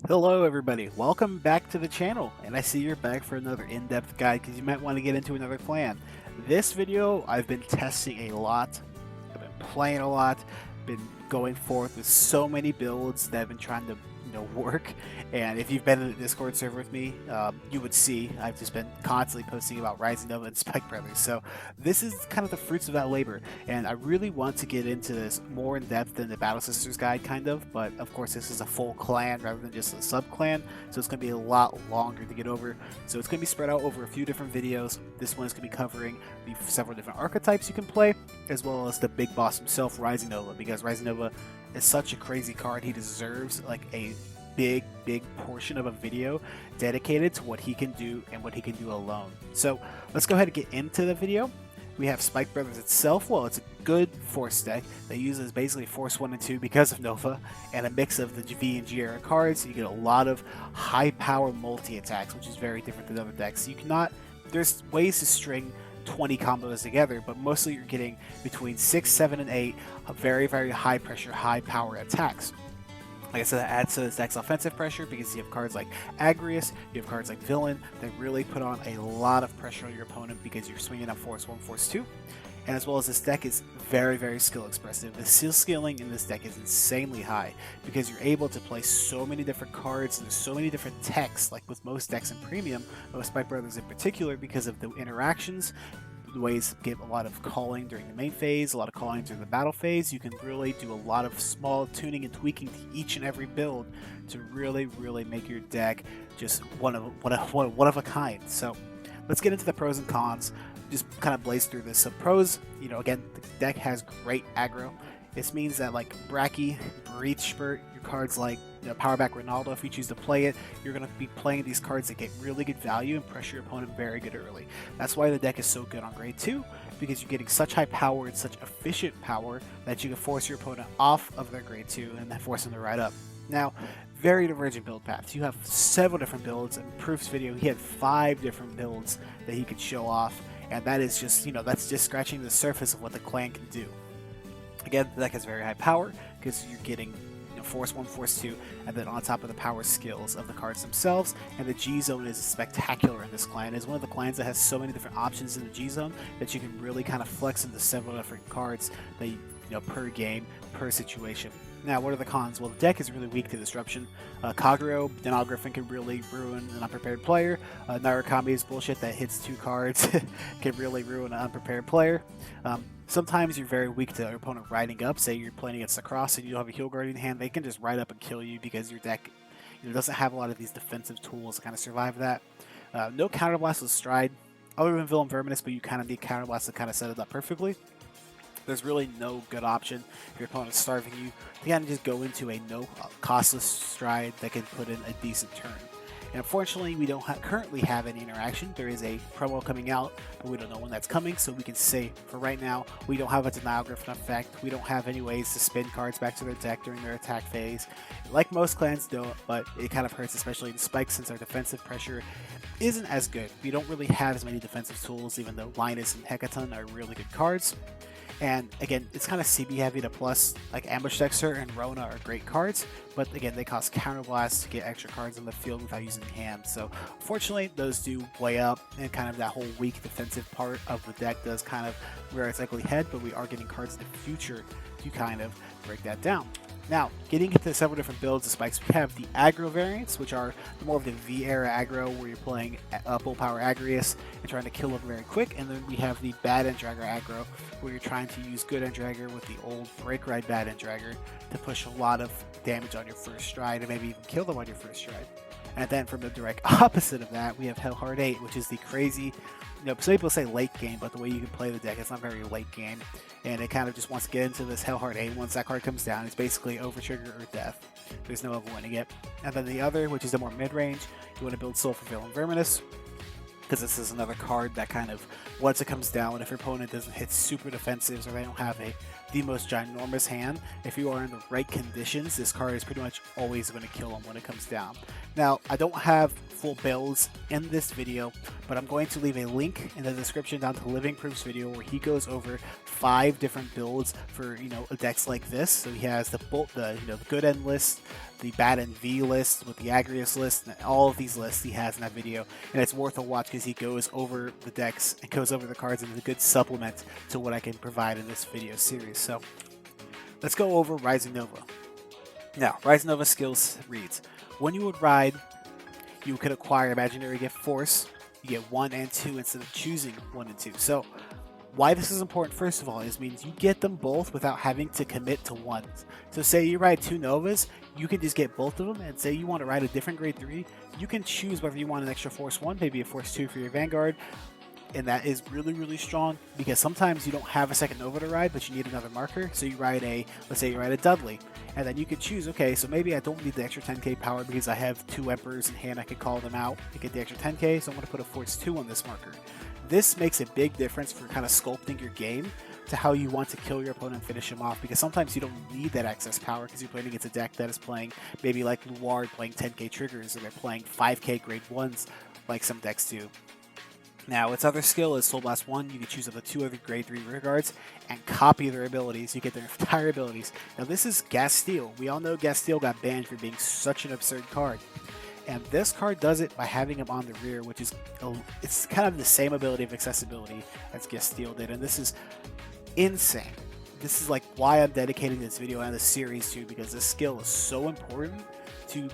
Hello everybody, welcome back to the channel, and I see you're back for another in-depth guide because you might want to get into another clan. This video, I've been testing a lot, I've been playing a lot, been going forth with so many builds that I've been trying to work, and if you've been in the Discord server with me, you would see I've just been constantly posting about Rising Nova and Spike Brothers, so this is kind of the fruits of that labor, and I really want to get into this more in depth than the Battle Sisters guide, kind of, but of course this is a full clan rather than just a sub-clan, so it's going to be a lot longer to get over, so it's going to be spread out over a few different videos. This one is going to be covering the several different archetypes you can play, as well as the big boss himself, Rising Nova, because Rising Nova is such a crazy card. He deserves like a big portion of a video dedicated to what he can do and what he can do alone. So let's go ahead and get into the video. We have Spike Brothers itself. Well, it's a good Force deck that uses basically Force 1 and 2 because of Nova, and a mix of the V and G era cards. So you get a lot of high power multi-attacks, which is very different than other decks. You cannot, there's ways to string 20 combos together, but mostly you're getting between 6, 7, and 8 very high pressure, high power attacks. Like I said, that adds to this deck's offensive pressure because you have cards like Agrius, you have cards like Villain that really put on a lot of pressure on your opponent because you're swinging up Force 1, Force 2. And as well as this deck is very skill expressive. The skill scaling in this deck is insanely high because you're able to play so many different cards and there's so many different techs, like with most decks in Premium, but with Spike Brothers in particular because of the interactions. The ways give a lot of calling during the main phase, a lot of calling during the battle phase. You can really do a lot of small tuning and tweaking to each and every build to really make your deck just one of a kind. So let's get into the pros and cons. Just kind of blaze through this. So pros, again, the deck has great aggro. This means that like Bracky, Breathe Spurt, your cards like Power Back Ronaldo, if you choose to play it, you're going to be playing these cards that get really good value and pressure your opponent very good early. That's why the deck is so good on grade 2, because you're getting such high power and such efficient power that you can force your opponent off of their grade 2 and then force them to ride up. Now, very divergent build paths. You have several different builds. In Proof's video, he had 5 different builds that he could show off, and that is just, that's just scratching the surface of what the clan can do. Again, the deck has very high power because you're getting Force 1, Force 2, and then on top of the power skills of the cards themselves. And the G Zone is spectacular in this clan. It's one of the clans that has so many different options in the G Zone that you can really kind of flex into several different cards that per game, per situation. Now, what are the cons? Well, the deck is really weak to disruption. Kagero, Denal Griffin can really ruin an unprepared player. Narukami is bullshit that hits 2 cards, can really ruin an unprepared player. Sometimes you're very weak to your opponent riding up. Say you're playing against a cross and you don't have a Heal Guardian in hand, they can just ride up and kill you because your deck doesn't have a lot of these defensive tools to kind of survive that. No Counterblast with Stride, other than Villain Verminous, but you kind of need Counterblast to kind of set it up perfectly. There's really no good option if your opponent's starving you. You kind of just go into a costless Stride that can put in a decent turn. And unfortunately, we don't currently have any interaction. There is a promo coming out, but we don't know when that's coming, so we can say for right now, we don't have a Denial Griffin effect. We don't have any ways to spin cards back to their deck during their attack phase. Like most clans don't, but it kind of hurts, especially in Spike, since our defensive pressure isn't as good. We don't really have as many defensive tools, even though Linus and Hecaton are really good cards. And again, it's kind of CB heavy to plus, like Ambush Dexter and Rona are great cards, but again, they cost Counterblast to get extra cards on the field without using hand. So unfortunately, those do weigh up, and kind of that whole weak defensive part of the deck does kind of rear its ugly head, but we are getting cards in the future to kind of break that down. Now, getting into several different builds of Spikes, we have the aggro variants, which are more of the V-era aggro, where you're playing full power Agrius and trying to kill them very quick, and then we have the bad Endragger aggro, where you're trying to use good Endragger with the old Break Ride bad Endragger to push a lot of damage on your first stride, and maybe even kill them on your first stride. And then from the direct opposite of that, we have Hellheart 8, which is the crazy, some people say late game, but the way you can play the deck, it's not very late game. And it kind of just wants to get into this Hellheart 8. Once that card comes down, it's basically over trigger or death. There's no avoiding it. And then the other, which is the more mid-range, you want to build Soul for Villain Verminous. because this is another card that kind of, once it comes down, if your opponent doesn't hit super defensives or they don't have the most ginormous hand, if you are in the right conditions, this card is pretty much always going to kill them when it comes down. Now, I don't have full builds in this video, but I'm going to leave a link in the description down to Living Proof's video where he goes over 5 different builds for, you know, decks like this. So he has the good end list, the bad end V list with the Agrius list, and all of these lists he has in that video, and it's worth a watch because he goes over the decks and goes over the cards, and it's a good supplement to what I can provide in this video series. So let's go over Rising Nova. Now, Rising Nova skills reads: when you would ride, you could acquire Imaginary Gift Force. You get 1 and 2 instead of choosing 1 and 2. So why this is important, first of all, is means you get them both without having to commit to one. So say you ride 2 Novas, you can just get both of them, and say you want to ride a different grade 3, you can choose whether you want an extra Force 1, maybe a Force 2 for your Vanguard, and that is really, really strong because sometimes you don't have a second Nova to ride, but you need another marker. So you ride let's say you ride a Dudley, and then you can choose, okay, so maybe I don't need the extra 10k power because I have 2 Emperors in hand, I could call them out to get the extra 10k, so I'm going to put a Force 2 on this marker. This makes a big difference for kind of sculpting your game to how you want to kill your opponent and finish him off, because sometimes you don't need that excess power because you're playing against a deck that is playing maybe like Luard playing 10k triggers, or they're playing 5k grade 1s like some decks do. Now, its other skill is Soul Blast 1. You can choose up to 2 other grade 3 rear guards and copy their abilities. You get their entire abilities. Now, this is Gasteel. We all know Gasteel got banned for being such an absurd card. And this card does it by having him on the rear, which is, it's kind of the same ability of accessibility as Gasteel did. And this is insane. This is like why I'm dedicating this video and this series to, because this skill is so important to,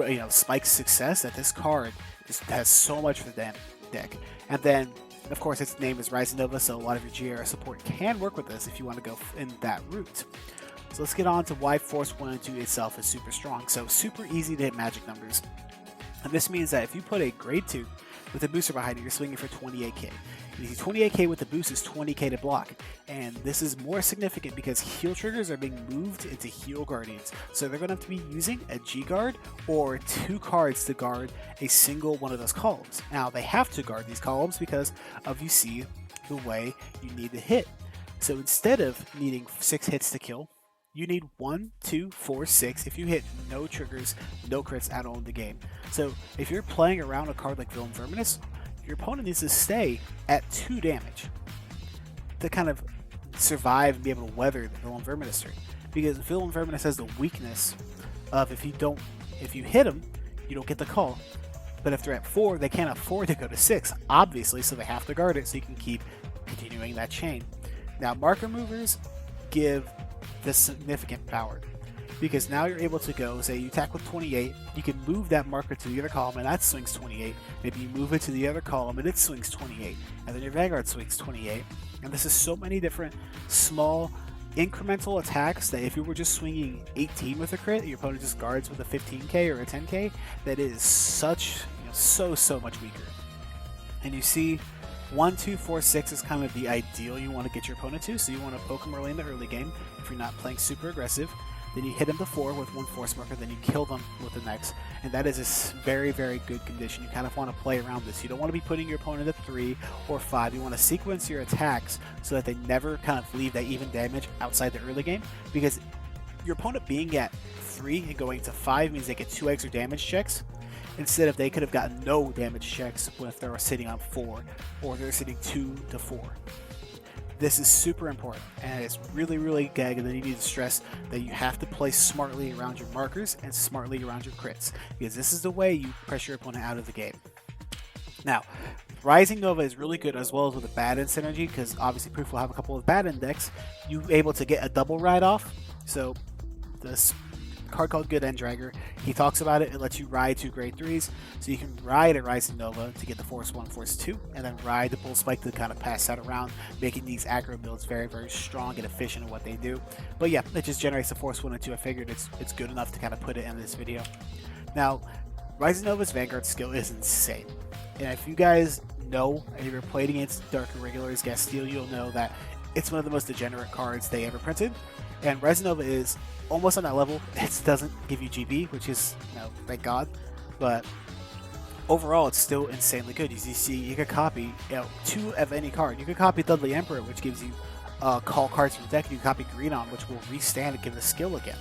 you know, Spike's success, that this card just has so much for the deck. And then, of course, its name is Rising Nova, so a lot of your GR support can work with this if you want to go in that route. So let's get on to why Force 1 and 2 itself is super strong. So super easy to hit magic numbers. And this means that if you put a grade 2 with a booster behind it, you're swinging for 28k. And 28k with the boost is 20k to block. And this is more significant because heal triggers are being moved into heal guardians. So they're going to have to be using a G-Guard or 2 cards to guard a single one of those columns. Now, they have to guard these columns because of, you see, the way you need to hit. So instead of needing 6 hits to kill, you need 1, 2, 4, 6 if you hit no triggers, no crits at all in the game. So if you're playing around a card like Villain Verminous, your opponent needs to stay at 2 damage to kind of survive and be able to weather the Villain Verminous turn. Because Villain Verminous has the weakness of if you hit them, you don't get the call. But if they're at 4, they can't afford to go to 6, obviously, so they have to guard it so you can keep continuing that chain. Now, marker movers give this significant power, because now you're able to go, say you attack with 28, you can move that marker to the other column and that swings 28, maybe you move it to the other column and it swings 28, and then your Vanguard swings 28, and this is so many different small incremental attacks that if you were just swinging 18 with a crit, your opponent just guards with a 15k or a 10k, that is such, you know, so much weaker. And you see 1, 2, 4, 6 is kind of the ideal you want to get your opponent to, so you want to poke them early in the early game if you're not playing super aggressive. Then you hit them to 4 with 1 force marker, then you kill them with the next, and that is a very, very good condition. You kind of want to play around this. You don't want to be putting your opponent at 3 or 5. You want to sequence your attacks so that they never kind of leave that even damage outside the early game, because your opponent being at 3 and going to 5 means they get 2 extra damage checks, instead of they could have gotten no damage checks if they were sitting on 4 or they're sitting 2 to 4. This is super important, and it's really, really good that you need to stress that you have to play smartly around your markers and smartly around your crits, because this is the way you pressure your opponent out of the game. Now, Rising Nova is really good as well as with a bad end synergy, because obviously Proof will have a couple of bad end decks. You're able to get a double ride off. So this card called Good End Dragger, he talks about it. It lets you ride 2 grade 3s, so you can ride a Rising Nova to get the Force 1, Force 2, and then ride the Bull Spike to kind of pass that around, making these aggro builds very, very strong and efficient in what they do. But yeah, it just generates the Force 1 and 2. I figured it's good enough to kind of put it in this video. Now, Rising Nova's Vanguard skill is insane, and if you guys know, and you've played against Dark Irregulars, Gasteel, you'll know that it's one of the most degenerate cards they ever printed. And Rising Nova is almost on that level. It doesn't give you GB, which is, you know, thank God. But overall it's still insanely good. As you see, you can copy 2 of any card. You can copy Dudley Emperor, which gives you call cards from the deck. You can copy Greedon, which will restand and give the skill again.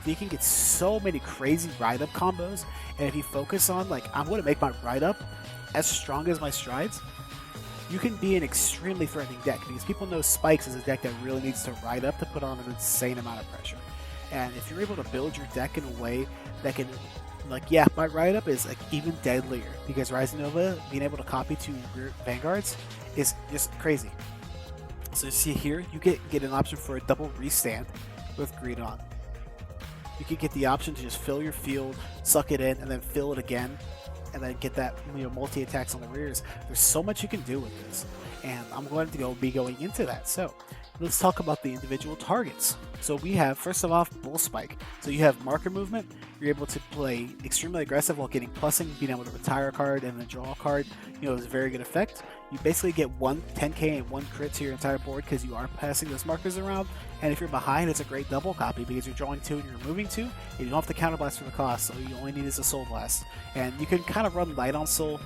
So you can get so many crazy ride-up combos, and if you focus on, like, I'm going to make my ride-up as strong as my strides, you can be an extremely threatening deck, because people know Spikes is a deck that really needs to ride up to put on an insane amount of pressure. And if you're able to build your deck in a way that can, like, yeah, my ride-up is like even deadlier, because Rising Nova being able to copy 2 Vanguards is just crazy. So you see here, you get an option for a double restand with Greedon. You can get the option to just fill your field, suck it in, and then fill it again, and then get that, you know, multi-attacks on the rears. There's so much you can do with this, and I'm going to be going into that. So let's talk about the individual targets. So we have, first of all, Bull Spike. So you have marker movement. You're able to play extremely aggressive while getting plussing, being able to retire a card and then draw a card. You know, it's a very good effect. You basically get 1 10k and 1 crit to your entire board because you are passing those markers around. And if you're behind, it's a great double copy because you're drawing 2 and you're removing 2. And you don't have to counterblast for the cost, so you only need is a Soul Blast. And you can kind of run light on Soul,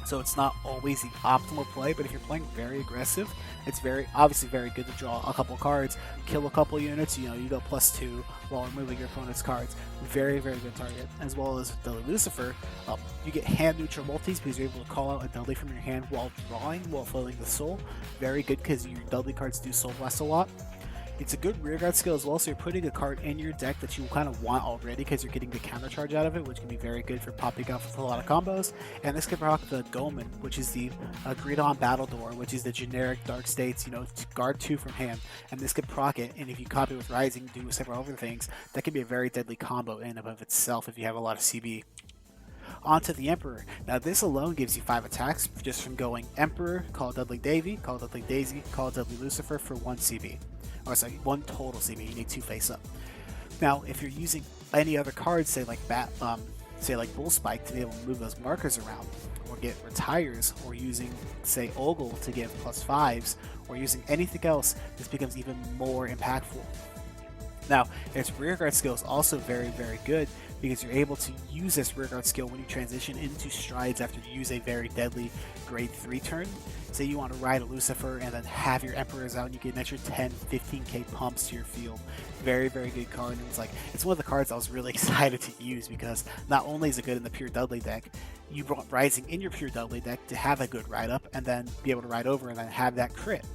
so it's not always the optimal play, but if you're playing very aggressive, it's obviously very good to draw a couple cards, kill a couple units, you know, you go +2 while removing your opponent's cards. Very, very good target. As well as Dudley Lucifer, you get hand neutral multis because you're able to call out a Dudley from your hand while drawing, while filling the soul. Very good because your Dudley cards do Soul Blast a lot. It's a good rearguard skill as well, so you're putting a card in your deck that you kind of want already because you're getting the counter charge out of it, which can be very good for popping off with a lot of combos. And this can proc the Goman, which is the Greedon Battledore, which is the generic Dark States, you know, guard 2 from hand. And this can proc it, and if you copy with Rising, do several other things, that can be a very deadly combo in and of itself if you have a lot of CB. Onto the Emperor. Now this alone gives you 5 attacks just from going Emperor, call Dudley Davy, call Dudley Daisy, call Dudley Lucifer for 1 CB. Or sorry, 1 total CB. You need 2 face up. Now, if you're using any other cards, say like Bull Spike to be able to move those markers around, or get retires, or using say Ogle to give +5s, or using anything else, this becomes even more impactful. Now, its rearguard skill is also very, very good because you're able to use this rearguard skill when you transition into strides after you use a very deadly grade 3 turn. Say you want to ride a Lucifer and then have your Emperors out and you get an extra 10, 15k pumps to your field. Very, very good card. And it's one of the cards I was really excited to use because not only is it good in the pure Dudley deck, you brought Rising in your pure Dudley deck to have a good ride up and then be able to ride over and then have that crit.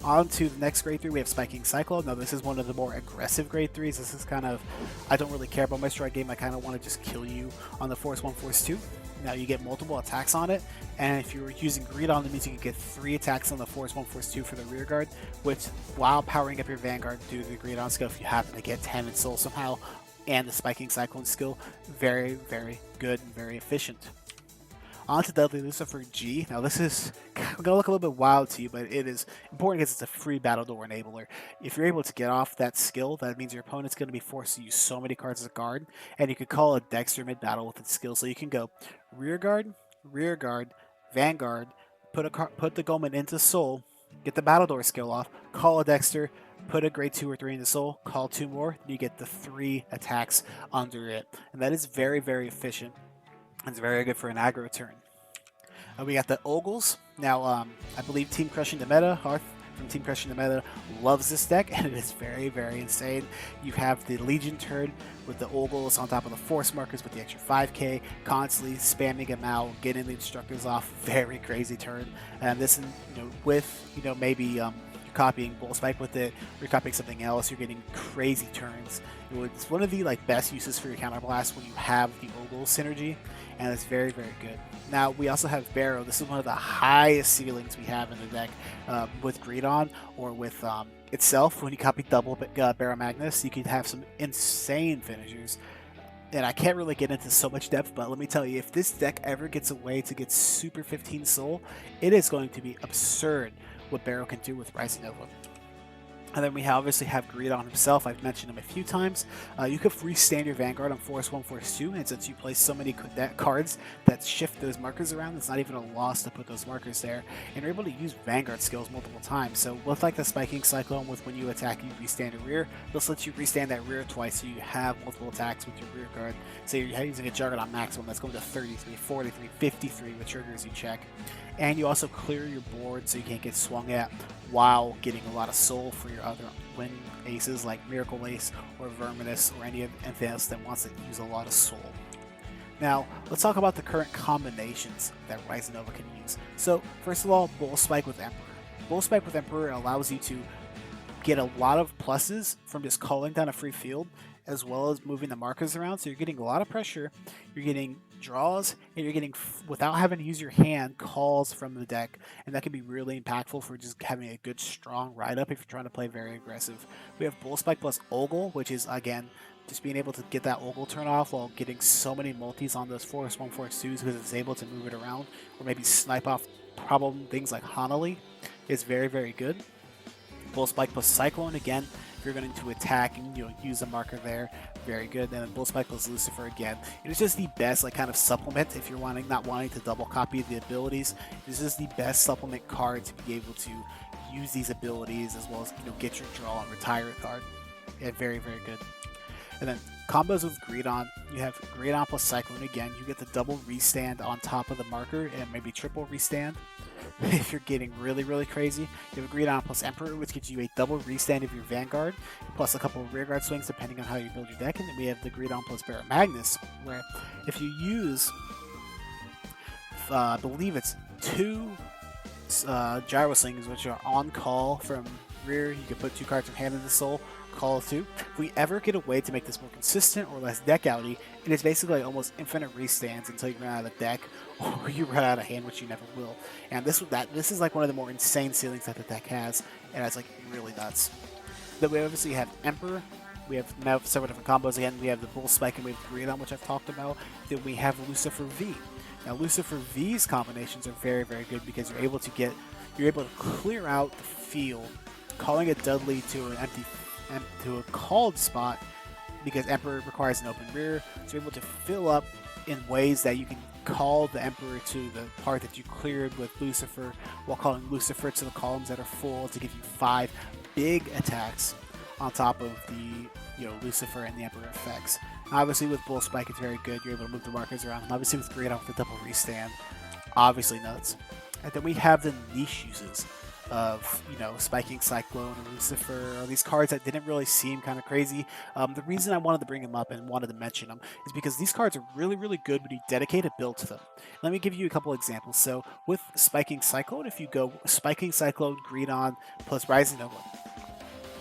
On to the next grade 3, we have Spiking Cyclone. Now this is one of the more aggressive grade 3s. This is kind of, I don't really care about my strike game. I kind of want to just kill you on the Force 1, Force 2. Now you get multiple attacks on it, and if you're using Greedon, it means you can get 3 attacks on the Force 1, Force 2 for the rear guard, which while powering up your Vanguard due to the Greedon skill, if you happen to get 10 in Soul somehow, and the Spiking Cyclone skill, very, very good and very efficient. On to Dudley Lucifer G. Now this is going to look a little bit wild to you, but it is important because it's a free Battledore enabler. If you're able to get off that skill, that means your opponent's going to be forced to use so many cards as a guard, and you can call a Dexter mid-battle with its skill. So you can go rear guard, Vanguard, put the Goman into Soul, get the Battledore skill off, call a Dexter, put a grade 2 or 3 into Soul, call 2 more, and you get the 3 attacks under it. And that is very, very efficient. It's very good for an aggro turn. We got the Ogles. Now, I believe Team Crushing the Meta, Hearth from Team Crushing the Meta, loves this deck, and it is very, very insane. You have the Legion turn with the Ogles on top of the Force markers with the extra 5k, constantly spamming them out, getting the Instructors off. Very crazy turn. And this, with, maybe copying Bull Spike with it, you're copying something else, you're getting crazy turns. It's one of the best uses for your counterblast when you have the Ogle synergy, and it's very, very good. Now we also have Barrow. This is one of the highest ceilings we have in the deck with Greedon or with itself. When you copy double Barrow Magnus, you can have some insane finishers. And I can't really get into so much depth, but let me tell you, if this deck ever gets a way to get Super 15 Soul, it is going to be absurd what Barrow can do with Rising Nova. And then we obviously have Greedon himself. I've mentioned him a few times. You could freestand your Vanguard on Force 1, Force 2, and since you play so many cards that shift those markers around, it's not even a loss to put those markers there. And you're able to use Vanguard skills multiple times. So with like the Spiking Cyclone, with when you attack, you restand your rear. This lets you restand that rear twice, so you have multiple attacks with your rear guard. So you're using a Juggernaut maximum that's going to 33, 43, 53 with triggers you check. And you also clear your board so you can't get swung at while getting a lot of soul for your other win aces like Miracle Ace or Verminous or anything else that wants to use a lot of soul. Now, let's talk about the current combinations that Rising Nova can use. So, first of all, Bull Spike with Emperor. Bull Spike with Emperor allows you to get a lot of pluses from just calling down a free field, as well as moving the markers around. So you're getting a lot of pressure, you're getting draws, and you're getting, without having to use your hand, calls from the deck. And that can be really impactful for just having a good, strong ride-up if you're trying to play very aggressive. We have Bull Spike plus Ogle, which is, again, just being able to get that Ogle turn off while getting so many multis on those Force 1, Force 2s because it's able to move it around, or maybe snipe off problem things like Hanali is very, very good. Bull Spike plus Cyclone, again, if you're going to attack and use a marker there, very good. And then Bull Spike plus Lucifer again. It is just the best kind of supplement if you're not wanting to double copy the abilities. This is the best supplement card to be able to use these abilities as well as get your draw and retire a card. Yeah, very, very good. And then combos with Greedon, you have Greedon plus Cyclone again. You get the double restand on top of the marker and maybe triple restand. If you're getting really, really crazy, you have a Greedon plus Emperor, which gives you a double restand of your Vanguard, plus a couple of rearguard swings depending on how you build your deck. And then we have the Greedon plus Barra Magnus, where if you use, I believe it's 2 Gyro Slings, which are on call from rear, you can put 2 cards from hand into soul, call 2. If we ever get a way to make this more consistent or less deck outy, it is basically like almost infinite restands until you run out of deck or you run out of hand, which you never will. And this is like one of the more insane ceilings that the deck has, and it's like really nuts. Then we obviously have Emperor. We have now several different combos again. We have the Bull Spike and we have Greedon, which I've talked about. Then we have Lucifer V. Now Lucifer V's combinations are very, very good because you're able to clear out the field, calling it Dudley to an to a called spot because Emperor requires an open rear, so you're able to fill up in ways that you can call the Emperor to the part that you cleared with Lucifer while calling Lucifer to the columns that are full to give you 5 big attacks on top of the Lucifer and the Emperor effects. Obviously with Bull Spike it's very good, you're able to move the markers around, and obviously with Greedon with the double restand, obviously nuts. And then we have the niche uses of Spiking Cyclone or Lucifer, or these cards that didn't really seem kind of crazy. The reason I wanted to bring them up and wanted to mention them is because these cards are really, really good when you dedicate a build to them. Let me give you a couple examples. So with Spiking Cyclone, if you go Spiking Cyclone, Greedon plus Rising Nova,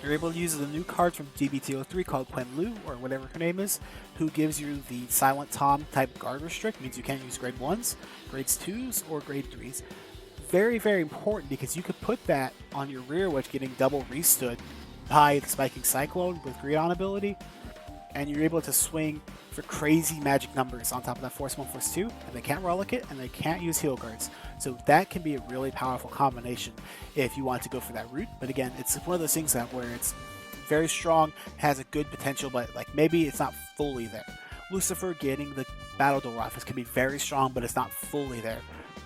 you're able to use the new card from DBT03 called Quen Lu, or whatever her name is, who gives you the Silent Tom type guard restrict, means you can't use grade 1s, grades 2s, or grade 3s. Very, very important because you could put that on your rear, which getting double restood by the Spiking Cyclone with Greedon ability, and you're able to swing for crazy magic numbers on top of that Force 1, Force 2, and they can't relic it, and they can't use heal guards. So that can be a really powerful combination if you want to go for that route. But again, it's one of those things that where it's very strong, has a good potential, but like maybe it's not fully there. Lucifer getting the Battle Door Office can be very strong, but it's not fully there.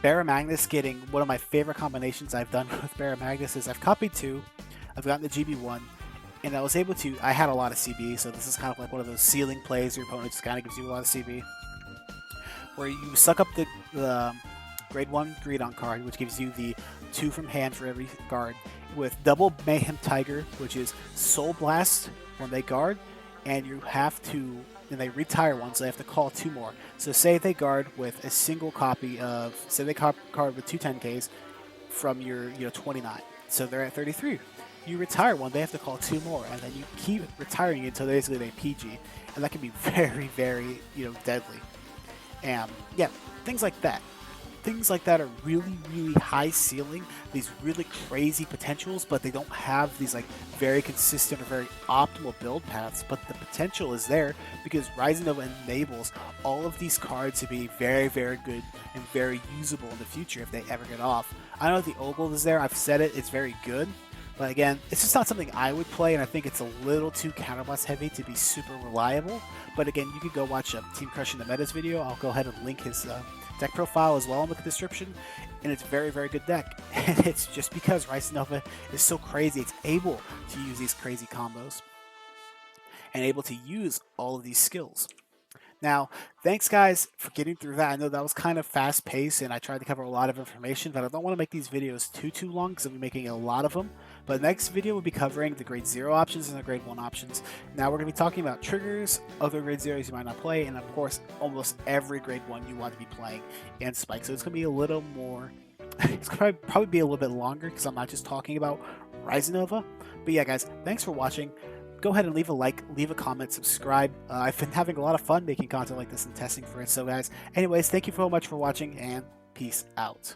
Barra Magnus getting one of my favorite combinations I've done with Barra Magnus is I've copied 2, I've gotten the GB1, and I was able to, I had a lot of CB, so this is kind of like one of those ceiling plays your opponent just kind of gives you a lot of CB, where you suck up the grade 1 Greedon card, which gives you the 2 from hand for every guard, with double Mayhem Tiger, which is Soul Blast when they guard, and you have to, and they retire one, so they have to call 2 more. So say they guard with a single copy of, say they guard with 2 10Ks from your 29, so they're at 33. You retire one, they have to call 2 more, and then you keep retiring it until basically they PG, and that can be very, very deadly. And yeah, things like that. Things like that are really, really high ceiling, these really crazy potentials, but they don't have these like very consistent or very optimal build paths, but the potential is there because Rising Nova enables all of these cards to be very, very good and very usable in the future if they ever get off. I know the Ogle is there, I've said it, it's very good, But again, it's just not something I would play, and I think it's a little too counterblast heavy to be super reliable. But again, you could go watch Team Crushing the Metas video. I'll go ahead and link his deck profile as well in the description, and it's a very good deck. And it's just because Rise Nova is so crazy, it's able to use these crazy combos and able to use all of these skills. Now, thanks guys for getting through that. I know that was kind of fast paced and I tried to cover a lot of information, but I don't want to make these videos too long because I'll be making a lot of them. But the next video will be covering the grade 0 options and the grade 1 options. Now we're going to be talking about triggers, other grade 0s you might not play, and of course almost every grade 1 you want to be playing and Spike. So it's going to be a little more, it's going to probably be a little bit longer because I'm not just talking about Rise Nova. But yeah guys, thanks for watching. Go ahead and leave a like, leave a comment, subscribe. I've been having a lot of fun making content like this and testing for it. So guys, anyways, thank you so much for watching and peace out.